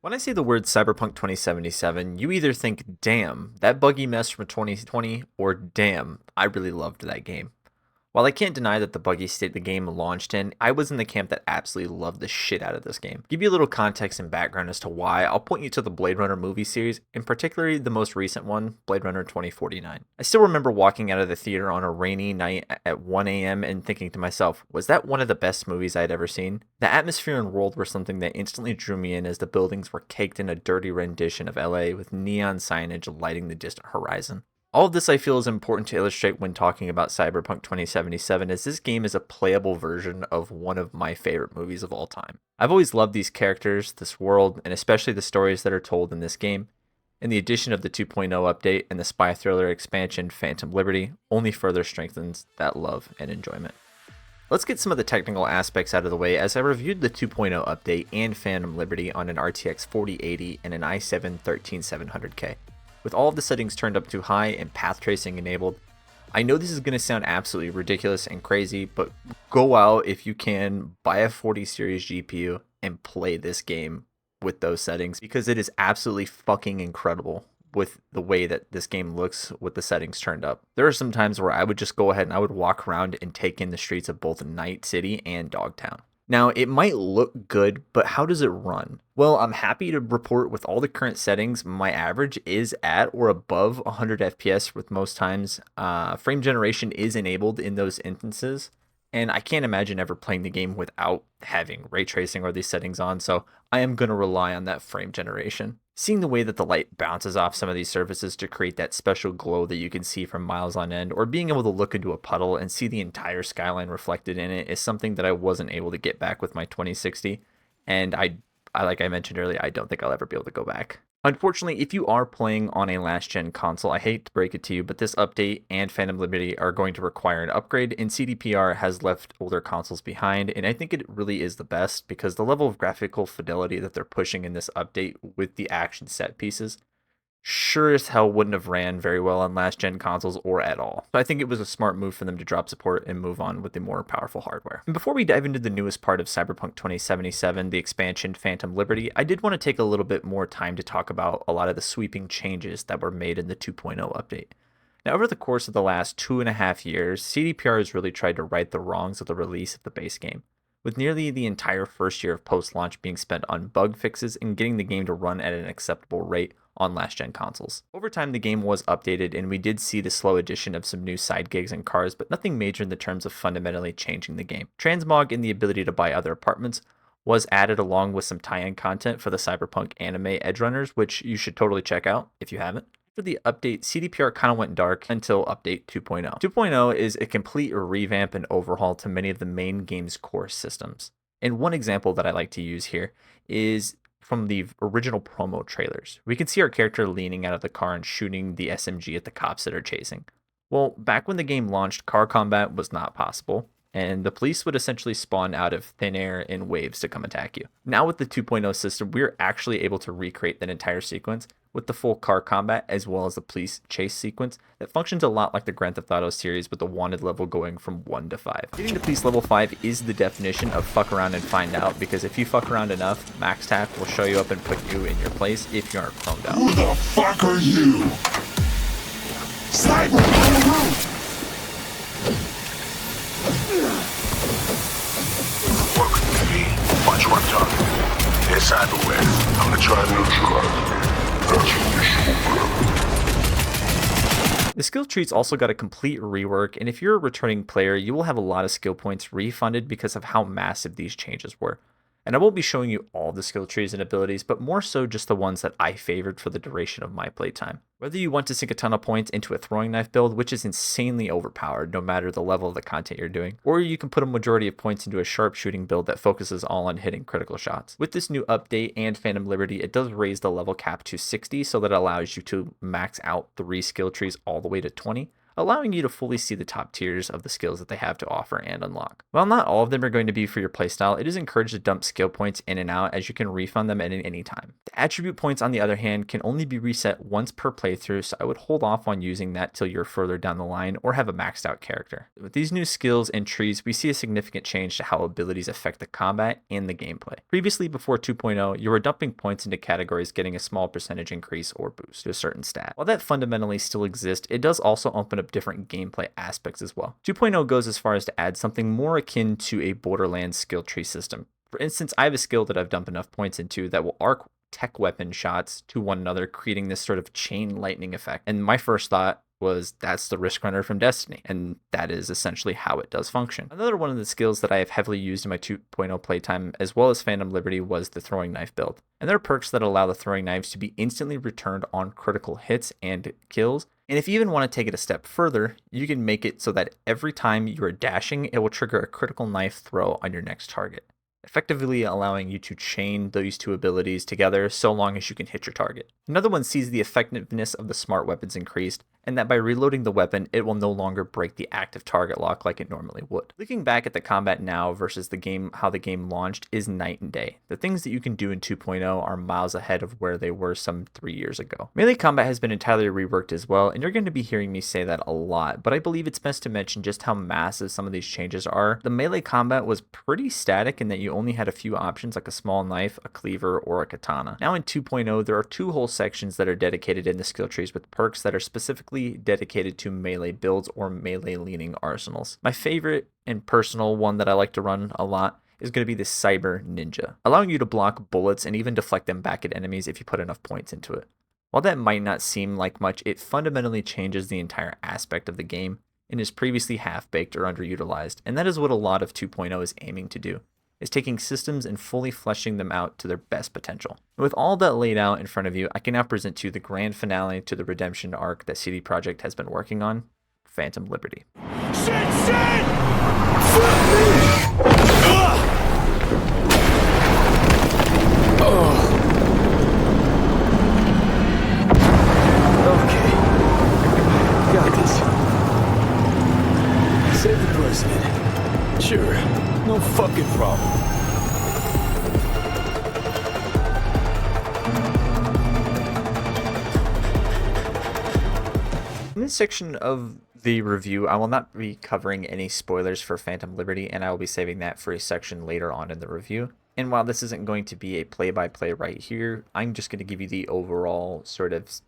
When I say the word Cyberpunk 2077, you either think, damn, that buggy mess from 2020, or damn, I really loved that game. While I can't deny that the buggy state the game launched in, I was in the camp that absolutely loved the shit out of this game. To give you a little context and background as to why, I'll point you to the Blade Runner movie series, and particularly the most recent one, Blade Runner 2049. I still remember walking out of the theater on a rainy night at 1 a.m. and thinking to myself, was that one of the best movies I'd ever seen? The atmosphere and world were something that instantly drew me in as the buildings were caked in a dirty rendition of LA with neon signage lighting the distant horizon. All of this I feel is important to illustrate when talking about Cyberpunk 2077, as this game is a playable version of one of my favorite movies of all time. I've always loved these characters, this world, and especially the stories that are told in this game, and the addition of the 2.0 update and the spy thriller expansion Phantom Liberty only further strengthens that love and enjoyment. Let's get some of the technical aspects out of the way as I reviewed the 2.0 update and Phantom Liberty on an RTX 4080 and an i7 13700K. With all of the settings turned up to high and path tracing enabled. I know this is going to sound absolutely ridiculous and crazy, but go out if you can, buy a 40 series GPU and play this game with those settings, because it is absolutely fucking incredible with the way that this game looks with the settings turned up. There are some times where I would just go ahead and I would walk around and take in the streets of both Night City and Dogtown. Now, it might look good, but how does it run? Well, I'm happy to report with all the current settings, my average is at or above 100 FPS with most times. Frame generation is enabled in those instances, and I can't imagine ever playing the game without having ray tracing or these settings on, so I am going to rely on that frame generation. Seeing the way that the light bounces off some of these surfaces to create that special glow that you can see from miles on end, or being able to look into a puddle and see the entire skyline reflected in it, is something that I wasn't able to get back with my 2060, and I like I mentioned earlier, I don't think I'll ever be able to go back. Unfortunately, if you are playing on a last-gen console, I hate to break it to you, but this update and Phantom Liberty are going to require an upgrade, and CDPR has left older consoles behind, and I think it really is the best because the level of graphical fidelity that they're pushing in this update with the action set pieces sure as hell wouldn't have ran very well on last-gen consoles or at all. So I think it was a smart move for them to drop support and move on with the more powerful hardware. And before we dive into the newest part of Cyberpunk 2077, the expansion Phantom Liberty, I did want to take a little bit more time to talk about a lot of the sweeping changes that were made in the 2.0 update. Now, over the course of the last 2.5 years, CDPR has really tried to right the wrongs of the release of the base game, with nearly the entire first year of post-launch being spent on bug fixes and getting the game to run at an acceptable rate on last-gen consoles. Over time, the game was updated, and we did see the slow addition of some new side gigs and cars, but nothing major in the terms of fundamentally changing the game. Transmog and the ability to buy other apartments was added along with some tie-in content for the Cyberpunk anime Edgerunners, which you should totally check out if you haven't. After the update, CDPR kind of went dark until update 2.0. 2.0 is a complete revamp and overhaul to many of the main game's core systems. And one example that I like to use here is from the original promo trailers. We can see our character leaning out of the car and shooting the SMG at the cops that are chasing. Well, back when the game launched, car combat was not possible, and the police would essentially spawn out of thin air in waves to come attack you. Now with the 2.0 system, we're actually able to recreate that entire sequence with the full car combat as well as the police chase sequence that functions a lot like the Grand Theft Auto series, with the wanted level going from 1 to 5. Getting to police level 5 is the definition of fuck around and find out, because if you fuck around enough, Max Tack will show you up and put you in your place if you aren't cloned out. Who the fuck are you? Cyberpunk! Welcome to me. Watch my tongue. They're cyberware. I'm gonna try to neutralize them. That's initial plan. The skill trees also got a complete rework, and if you're a returning player, you will have a lot of skill points refunded because of how massive these changes were. And I won't be showing you all the skill trees and abilities, but more so just the ones that I favored for the duration of my playtime. Whether you want to sink a ton of points into a throwing knife build, which is insanely overpowered no matter the level of the content you're doing, or you can put a majority of points into a sharpshooting build that focuses all on hitting critical shots. With this new update and Phantom Liberty, it does raise the level cap to 60, so that allows you to max out 3 skill trees all the way to 20. Allowing you to fully see the top tiers of the skills that they have to offer and unlock. While not all of them are going to be for your playstyle, it is encouraged to dump skill points in and out, as you can refund them at any time. Attribute points, on the other hand, can only be reset once per playthrough, so I would hold off on using that till you're further down the line or have a maxed out character. With these new skills and trees, we see a significant change to how abilities affect the combat and the gameplay. Previously, before 2.0, you were dumping points into categories getting a small percentage increase or boost to a certain stat. While that fundamentally still exists, it does also open up different gameplay aspects as well. 2.0 goes as far as to add something more akin to a Borderlands skill tree system. For instance, I have a skill that I've dumped enough points into that will arc tech weapon shots to one another, creating this sort of chain lightning effect. And my first thought was that's the Risk Runner from Destiny, and that is essentially how it does function. Another one of the skills that I have heavily used in my 2.0 playtime, as well as Phantom Liberty, was the throwing knife build. And there are perks that allow the throwing knives to be instantly returned on critical hits and kills. And if you even want to take it a step further, you can make it so that every time you are dashing, it will trigger a critical knife throw on your next target, effectively allowing you to chain these two abilities together so long as you can hit your target. Another one sees the effectiveness of the smart weapons increased, and that by reloading the weapon, it will no longer break the active target lock like it normally would. Looking back at the combat now versus how the game launched is night and day. The things that you can do in 2.0 are miles ahead of where they were some 3 years ago. Melee combat has been entirely reworked as well, and you're going to be hearing me say that a lot, but I believe it's best to mention just how massive some of these changes are. The melee combat was pretty static in that you only had a few options like a small knife, a cleaver, or a katana. Now in 2.0, there are 2 whole sections that are dedicated in the skill trees with perks that are specifically dedicated to melee builds or melee leaning arsenals. My favorite and personal one that I like to run a lot is going to be the Cyber Ninja, allowing you to block bullets and even deflect them back at enemies if you put enough points into it. While that might not seem like much, it fundamentally changes the entire aspect of the game and is previously half-baked or underutilized, and that is what a lot of 2.0 is aiming to do, is taking systems and fully fleshing them out to their best potential. And with all that laid out in front of you, I can now present to you the grand finale to the redemption arc that CD Projekt has been working on, Phantom Liberty. Shit! Fuck me! Okay. Got this. Save the president. Sure. No fucking problem. In this section of the review, I will not be covering any spoilers for Phantom Liberty, and I will be saving that for a section later on in the review. And while this isn't going to be a play-by-play right here, I'm just going to give you the overall sort of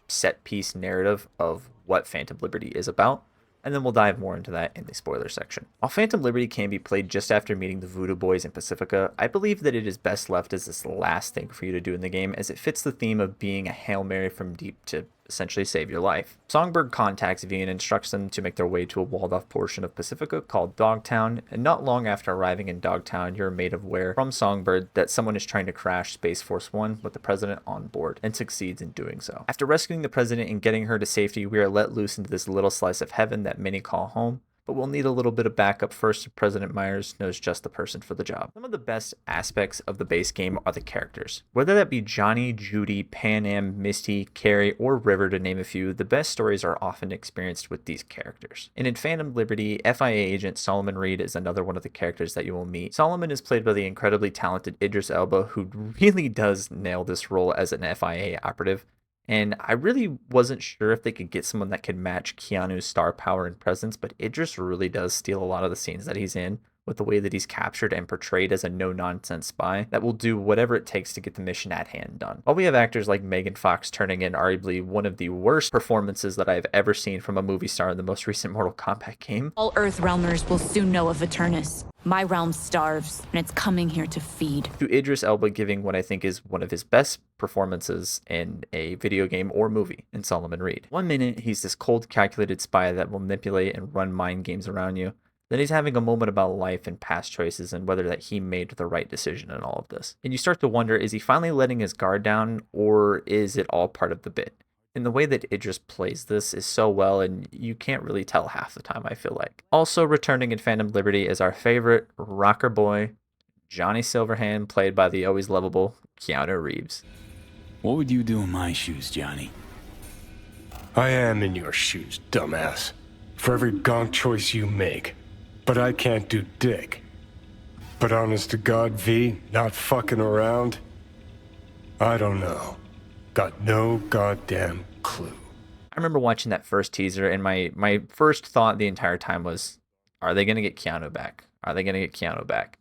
set-piece narrative of what Phantom Liberty is about, and then we'll dive more into that in the spoiler section. While Phantom Liberty can be played just after meeting the Voodoo Boys in Pacifica, I believe that it is best left as this last thing for you to do in the game, as it fits the theme of being a Hail Mary from deep to essentially save your life. Songbird contacts V and instructs them to make their way to a walled-off portion of Pacifica called Dogtown, and not long after arriving in Dogtown, you're made aware from Songbird that someone is trying to crash Space Force 1 with the president on board, and succeeds in doing so. After rescuing the president and getting her to safety, we are let loose into this little slice of heaven that many call home, but we'll need a little bit of backup first. President Myers knows just the person for the job. Some of the best aspects of the base game are the characters. Whether that be Johnny, Judy, Pan Am, Misty, Carrie, or River to name a few, the best stories are often experienced with these characters. And in Phantom Liberty, FIA agent Solomon Reed is another one of the characters that you will meet. Solomon is played by the incredibly talented Idris Elba, who really does nail this role as an FIA operative. And I really wasn't sure if they could get someone that could match Keanu's star power and presence, but Idris really does steal a lot of the scenes that he's in with the way that he's captured and portrayed as a no-nonsense spy that will do whatever it takes to get the mission at hand done. While we have actors like Megan Fox turning in arguably one of the worst performances that I've ever seen from a movie star in the most recent Mortal Kombat game. All Earth Realmers will soon know of Eternus. My realm starves, and it's coming here to feed. To Idris Elba giving what I think is one of his best performances in a video game or movie in Solomon Reed. 1 minute, he's this cold, calculated spy that will manipulate and run mind games around you. Then he's having a moment about life and past choices and whether that he made the right decision in all of this. And you start to wonder, is he finally letting his guard down, or is it all part of the bit? And the way that Idris plays this is so well, and you can't really tell half the time, I feel like. Also returning in Phantom Liberty is our favorite rocker boy, Johnny Silverhand, played by the always lovable Keanu Reeves. What would you do in my shoes, Johnny? I am in your shoes, dumbass. For every gonk choice you make. But I can't do dick. But honest to God, V, not fucking around. I don't know. Got no goddamn clue. I remember watching that first teaser, and my first thought the entire time was, are they going to get Keanu back? Are they going to get Keanu back?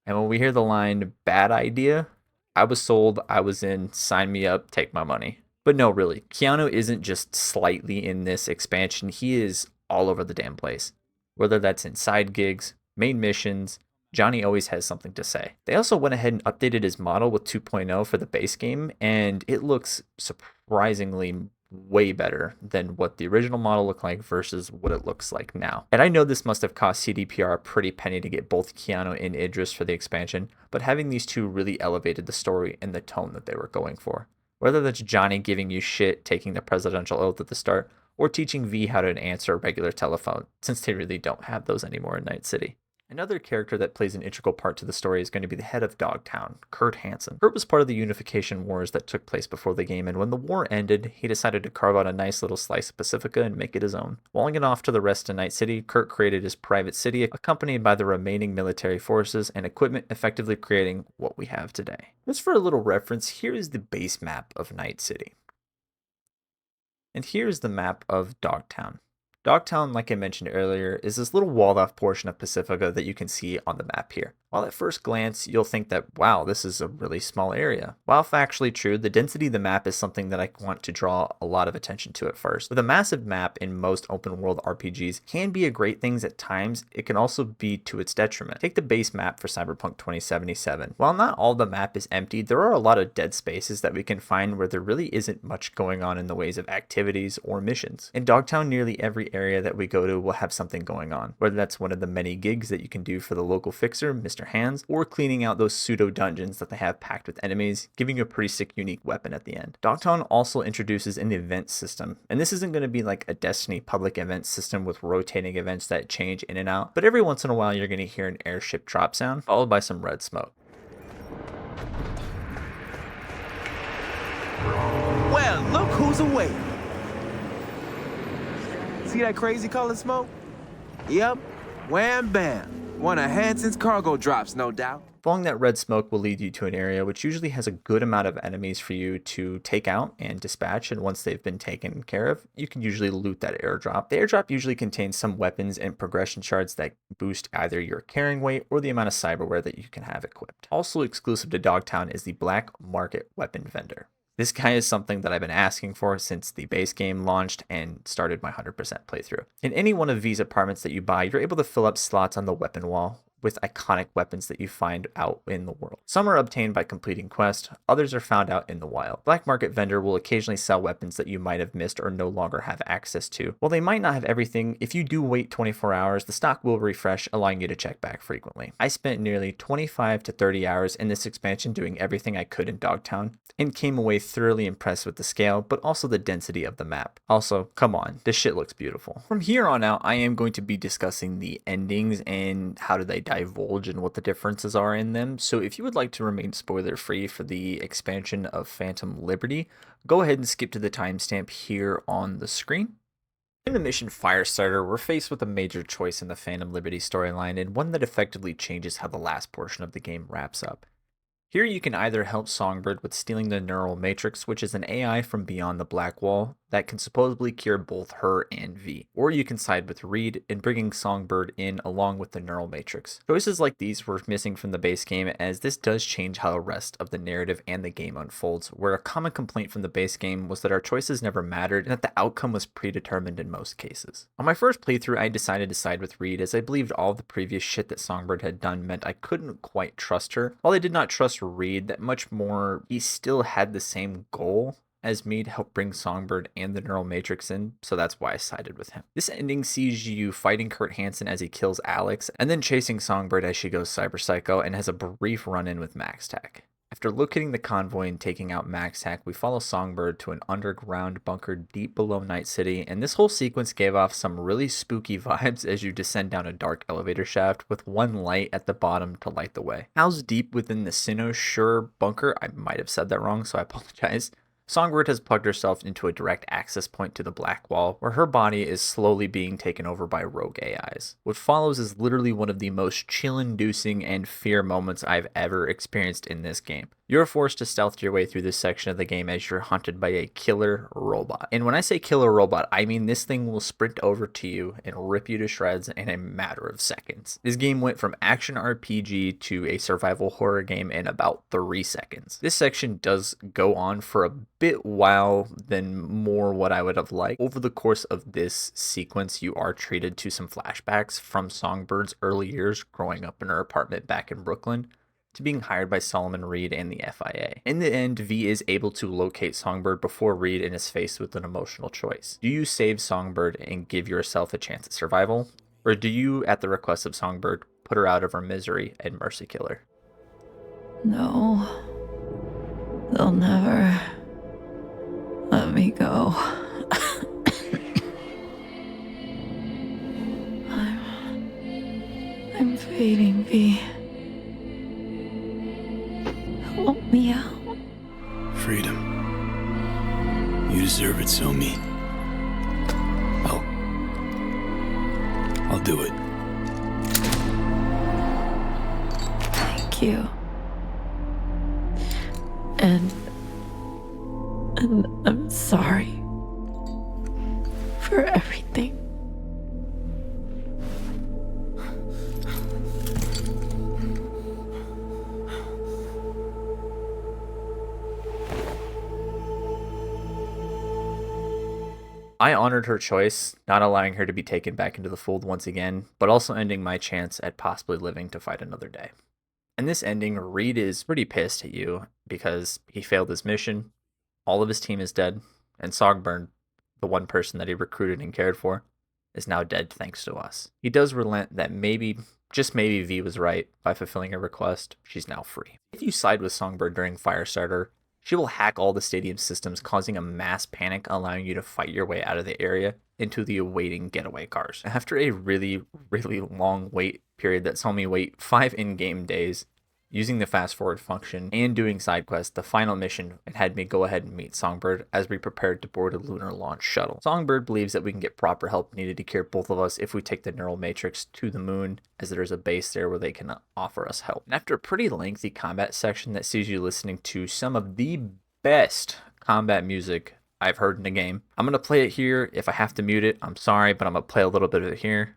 And when we hear the line, bad idea, I was sold, I was in, sign me up, take my money. But no, really, Keanu isn't just slightly in this expansion, he is all over the damn place. Whether that's in side gigs, main missions, Johnny always has something to say. They also went ahead and updated his model with 2.0 for the base game, and it looks surprisingly way better than what the original model looked like versus what it looks like now. And I know this must have cost CDPR a pretty penny to get both Keanu and Idris for the expansion, but having these two really elevated the story and the tone that they were going for. Whether that's Johnny giving you shit, taking the presidential oath at the start, or teaching V how to answer a regular telephone, since they really don't have those anymore in Night City. Another character that plays an integral part to the story is going to be the head of Dogtown, Kurt Hansen. Kurt was part of the unification wars that took place before the game, and when the war ended, he decided to carve out a nice little slice of Pacifica and make it his own. Walling it off to the rest of Night City, Kurt created his private city, accompanied by the remaining military forces and equipment, effectively creating what we have today. Just for a little reference, here is the base map of Night City. And here is the map of Dogtown. Dogtown, like I mentioned earlier, is this little walled off portion of Pacifica that you can see on the map here. While at first glance, you'll think that, wow, this is a really small area. While factually true, the density of the map is something that I want to draw a lot of attention to at first. With a massive map in most open world RPGs can be a great thing at times, it can also be to its detriment. Take the base map for Cyberpunk 2077. While not all the map is empty, there are a lot of dead spaces that we can find where there really isn't much going on in the ways of activities or missions. In Dogtown, nearly every area that we go to will have something going on, whether that's one of the many gigs that you can do for the local fixer, Mr. Hands, or cleaning out those pseudo dungeons that they have packed with enemies, giving you a pretty sick unique weapon at the end. Dogtown also introduces an event system, and this isn't going to be like a Destiny public event system with rotating events that change in and out, but every once in a while you're going to hear an airship drop sound, followed by some red smoke. Well, look who's awake. See that crazy color smoke? Yep, wham bam. One of Hansen's cargo drops, no doubt. Following that red smoke will lead you to an area which usually has a good amount of enemies for you to take out and dispatch, and once they've been taken care of, you can usually loot that airdrop. The airdrop usually contains some weapons and progression shards that boost either your carrying weight or the amount of cyberware that you can have equipped. Also exclusive to Dogtown is the Black Market Weapon Vendor. This guy is something that I've been asking for since the base game launched and started my 100% playthrough. In any one of these apartments that you buy, you're able to fill up slots on the weapon wall with iconic weapons that you find out in the world. Some are obtained by completing quests, others are found out in the wild. Black Market Vendor will occasionally sell weapons that you might have missed or no longer have access to. While they might not have everything, if you do wait 24 hours, the stock will refresh, allowing you to check back frequently. I spent nearly 25 to 30 hours in this expansion doing everything I could in Dogtown, and came away thoroughly impressed with the scale, but also the density of the map. Also, come on, this shit looks beautiful. From here on out, I am going to be discussing the endings and how do they divulge and what the differences are in them. So if you would like to remain spoiler free for the expansion of Phantom Liberty, go ahead and skip to the timestamp here on the screen. In the mission Firestarter, we're faced with a major choice in the Phantom Liberty storyline, and one that effectively changes how the last portion of the game wraps up. Here you can either help Songbird with stealing the Neural Matrix, which is an AI from beyond the Black Wall that can supposedly cure both her and V, or you can side with Reed in bringing Songbird in along with the Neural Matrix. Choices like these were missing from the base game, as this does change how the rest of the narrative and the game unfolds, where a common complaint from the base game was that our choices never mattered and that the outcome was predetermined in most cases. On my first playthrough, I decided to side with Reed, as I believed all of the previous shit that Songbird had done meant I couldn't quite trust her. While I did not trust Reed that much more, he still had the same goal as me to help bring Songbird and the Neural Matrix in, so that's why I sided with him. This ending sees you fighting Kurt Hansen as he kills Alex, and then chasing Songbird as she goes cyber psycho and has a brief run-in with MaxTac. After locating the convoy and taking out MaxTac, we follow Songbird to an underground bunker deep below Night City, and this whole sequence gave off some really spooky vibes as you descend down a dark elevator shaft with one light at the bottom to light the way. Housed deep within the Cynosure bunker, I might have said that wrong, so I apologize. Songbird has plugged herself into a direct access point to the Black Wall, where her body is slowly being taken over by rogue AIs. What follows is literally one of the most chill-inducing and fear moments I've ever experienced in this game. You're forced to stealth your way through this section of the game as you're hunted by a killer robot. And when I say killer robot, I mean this thing will sprint over to you and rip you to shreds in a matter of seconds. This game went from action RPG to a survival horror game in about 3 seconds. This section does go on for a bit while than more what I would have liked. Over the course of this sequence, you are treated to some flashbacks from Songbird's early years growing up in her apartment back in Brooklyn, to being hired by Solomon Reed and the FIA. In the end, V is able to locate Songbird before Reed is faced with an emotional choice. Do you save Songbird and give yourself a chance at survival? Or do you, at the request of Songbird, put her out of her misery and mercy kill her? No. They'll never let me go. I'm fading, V. Help me out. Freedom. You deserve it, Somi. I'll do it. Thank you. And I'm sorry for everything. I honored her choice, not allowing her to be taken back into the fold once again, but also ending my chance at possibly living to fight another day. In this ending, Reed is pretty pissed at you because he failed his mission, all of his team is dead, and Songbird, the one person that he recruited and cared for, is now dead thanks to us. He does relent that maybe, just maybe, V was right by fulfilling her request. She's now free. If you side with Songbird during Firestarter, she will hack all the stadium systems, causing a mass panic, allowing you to fight your way out of the area into the awaiting getaway cars. After a really long wait period that saw me wait 5 in-game days, using the fast forward function and doing side quests, the final mission, it had me go ahead and meet Songbird as we prepared to board a lunar launch shuttle. Songbird believes that we can get proper help needed to cure both of us if we take the neural matrix to the moon, as there's a base there where they can offer us help. And after a pretty lengthy combat section that sees you listening to some of the best combat music I've heard in a game, I'm going to play it here. If I have to mute it, I'm sorry, but I'm going to play a little bit of it here.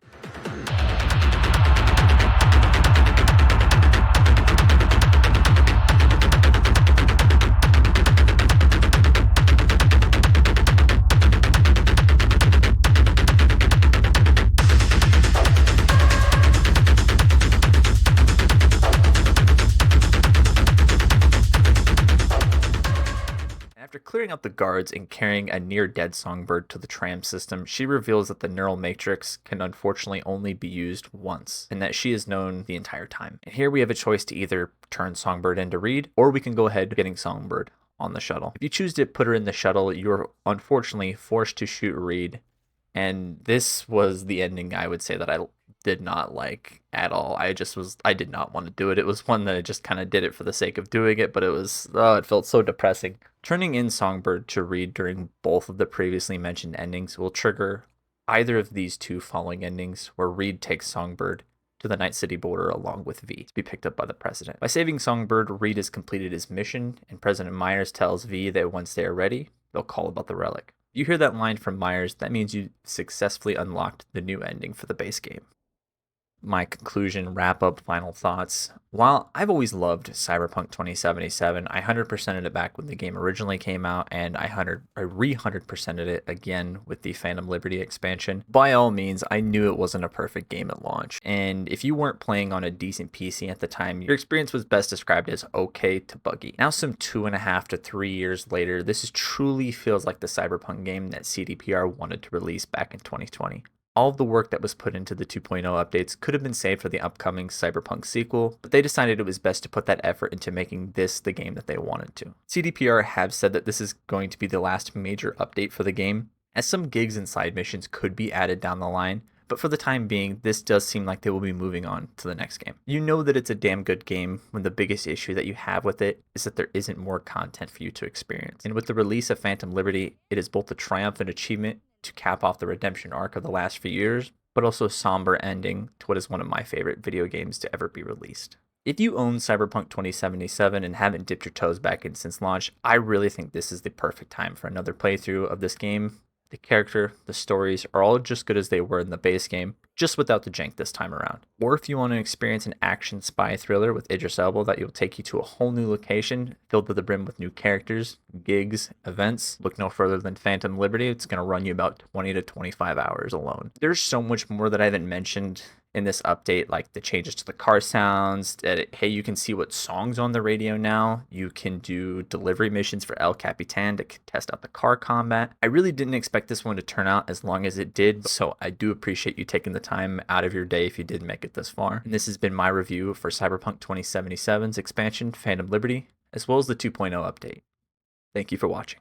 After clearing out the guards and carrying a near-dead Songbird to the tram system, she reveals that the neural matrix can unfortunately only be used once, and that she is known the entire time. And here we have a choice to either turn Songbird into Reed, or we can go ahead getting Songbird on the shuttle. If you choose to put her in the shuttle, you're unfortunately forced to shoot Reed, and this was the ending I would say that I did not like at all. I did not want to do it. It was one that I just kind of did it for the sake of doing it, but it felt so depressing. Turning in Songbird to Reed during both of the previously mentioned endings will trigger either of these two following endings, where Reed takes Songbird to the Night City border along with V to be picked up by the President. By saving Songbird, Reed has completed his mission, and President Myers tells V that once they are ready, they'll call about the relic. You hear that line from Myers, that means you successfully unlocked the new ending for the base game. My conclusion, wrap up, final thoughts. While I've always loved Cyberpunk 2077, I 100%ed it back when the game originally came out, and I re-100%ed it again with the Phantom Liberty expansion. By all means, I knew it wasn't a perfect game at launch, and if you weren't playing on a decent PC at the time, your experience was best described as okay to buggy. Now, some 2.5 to 3 years later, this truly feels like the Cyberpunk game that CDPR wanted to release back in 2020. All of the work that was put into the 2.0 updates could have been saved for the upcoming Cyberpunk sequel, but they decided it was best to put that effort into making this the game that they wanted to. CDPR have said that this is going to be the last major update for the game, as some gigs and side missions could be added down the line, but for the time being, this does seem like they will be moving on to the next game. You know that it's a damn good game when the biggest issue that you have with it is that there isn't more content for you to experience. And with the release of Phantom Liberty, it is both a triumphant achievement to cap off the redemption arc of the last few years, but also a somber ending to what is one of my favorite video games to ever be released. If you own Cyberpunk 2077 and haven't dipped your toes back in since launch, I really think this is the perfect time for another playthrough of this game. The character, the stories are all just good as they were in the base game, just without the jank this time around. Or if you want to experience an action spy thriller with Idris Elba that will take you to a whole new location, filled to the brim with new characters, gigs, events, look no further than Phantom Liberty. It's going to run you about 20 to 25 hours alone. There's so much more that I haven't mentioned in this update, like the changes to the car sounds, that hey, you can see what songs on the radio now. You can do delivery missions for El Capitan to test out the car combat. I really didn't expect this one to turn out as long as it did, so I do appreciate you taking the time out of your day if you did make it this far. And this has been my review for Cyberpunk 2077's expansion, Phantom Liberty, as well as the 2.0 update. Thank you for watching.